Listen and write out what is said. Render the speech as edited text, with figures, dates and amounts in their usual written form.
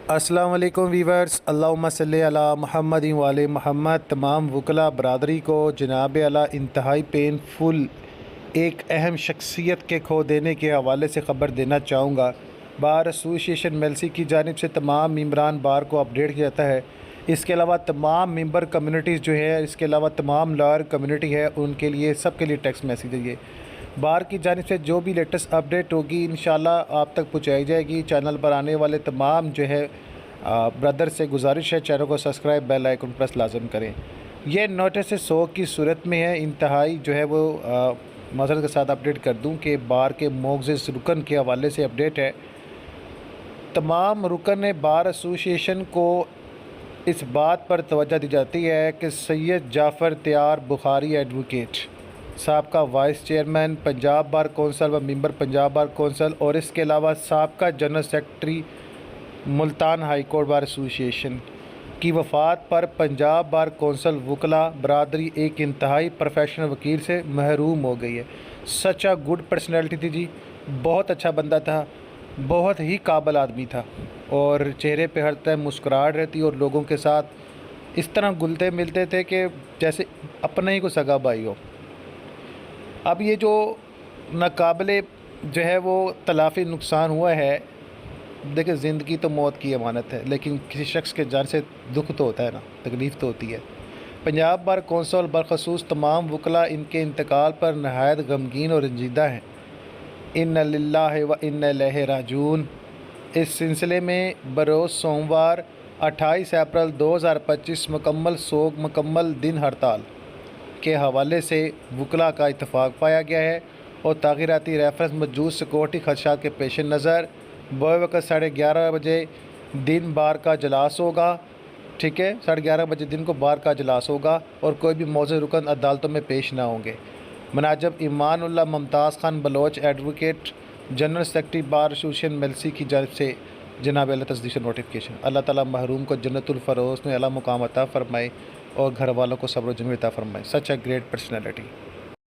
السلام علیکم ویورز، اللہم صلی علی محمد و علی محمد۔ تمام وکلاء برادری کو جناب اعلیٰ انتہائی پین فل ایک اہم شخصیت کے کھو دینے کے حوالے سے خبر دینا چاہوں گا۔ بار ایسوسیشن میلسی کی جانب سے تمام ممبران بار کو اپڈیٹ کیا جاتا ہے۔ اس کے علاوہ تمام ممبر کمیونٹیز جو ہے، اس کے علاوہ تمام لائر کمیونٹی ہے، ان کے لیے سب کے لیے ٹیکسٹ میسیج ہے۔ یہ بار کی جانب سے جو بھی لیٹسٹ اپڈیٹ ہوگی انشاءاللہ آپ تک پہنچائی جائے گی۔ چینل پر آنے والے تمام جو ہے برادر سے گزارش ہے، چینل کو سبسکرائب، بیل آئیکن پریس لازم کریں۔ یہ نوٹس 100 کی صورت میں ہے، انتہائی جو ہے وہ معذرت کے ساتھ اپڈیٹ کر دوں کہ بار کے معزز رکن کے حوالے سے اپڈیٹ ہے۔ تمام رکن بار ایسوسیشن کو اس بات پر توجہ دی جاتی ہے کہ سید جعفر تیار بخاری ایڈوکیٹ، سابقہ vice chairman Punjab bar council و ممبر پنجاب بار کونسل، اور اس کے علاوہ سابقہ general secretary Multan high court bar association کی وفات پر پنجاب بار کونسل وکلاء برادری ایک انتہائی پروفیشنل وکیل سے محروم ہو گئی ہے۔ سچ اے گڈ پرسنالٹی تھی جی، بہت اچھا بندہ تھا، بہت ہی قابل آدمی تھا، اور چہرے پہ ہر ٹائم مسکراہٹ رہتی اور لوگوں کے ساتھ اس طرح گلتے ملتے تھے کہ جیسے اپنا ہی کوئی سگا بھائی ہو۔ اب یہ جو ناقابل جو ہے وہ تلافی نقصان ہوا ہے، دیکھیں زندگی تو موت کی امانت ہے، لیکن کسی شخص کے جان سے دکھ تو ہوتا ہے نا، تکلیف تو ہوتی ہے۔ پنجاب بار کونسل بالخصوص تمام وکلاء ان کے انتقال پر نہایت غمگین اور رنجیدہ ہیں۔ ان للہ و انا الیہ راجعون۔ اس سلسلے میں بروز سوموار 28 اپریل 2025 مکمل سوگ مکمل دن ہڑتال کے حوالے سے وکلاء کا اتفاق پایا گیا ہے، اور تغیراتی ریفرنس موجود سیکورٹی خدشات کے پیش نظر وقت 11:30 بجے دن بار کا اجلاس ہوگا۔ ٹھیک ہے، 11:30 بجے دن کو بار کا اجلاس ہوگا، اور کوئی بھی معزز رکن عدالتوں میں پیش نہ ہوں گے۔ مناجب Imanullah Mumtaz Khan Baloch advocate, general secretary bar association Mailsi کی جانب سے جناب اعلیٰ تصدیق نوٹیفکیشن۔ اللہ تعالیٰ محروم کو جنت الفردوس میں اعلیٰ مقام عطا فرمائے اور گھر والوں کو صبر و جمیل عطا فرمائے۔ سچ اے گریٹ پرسنالٹی۔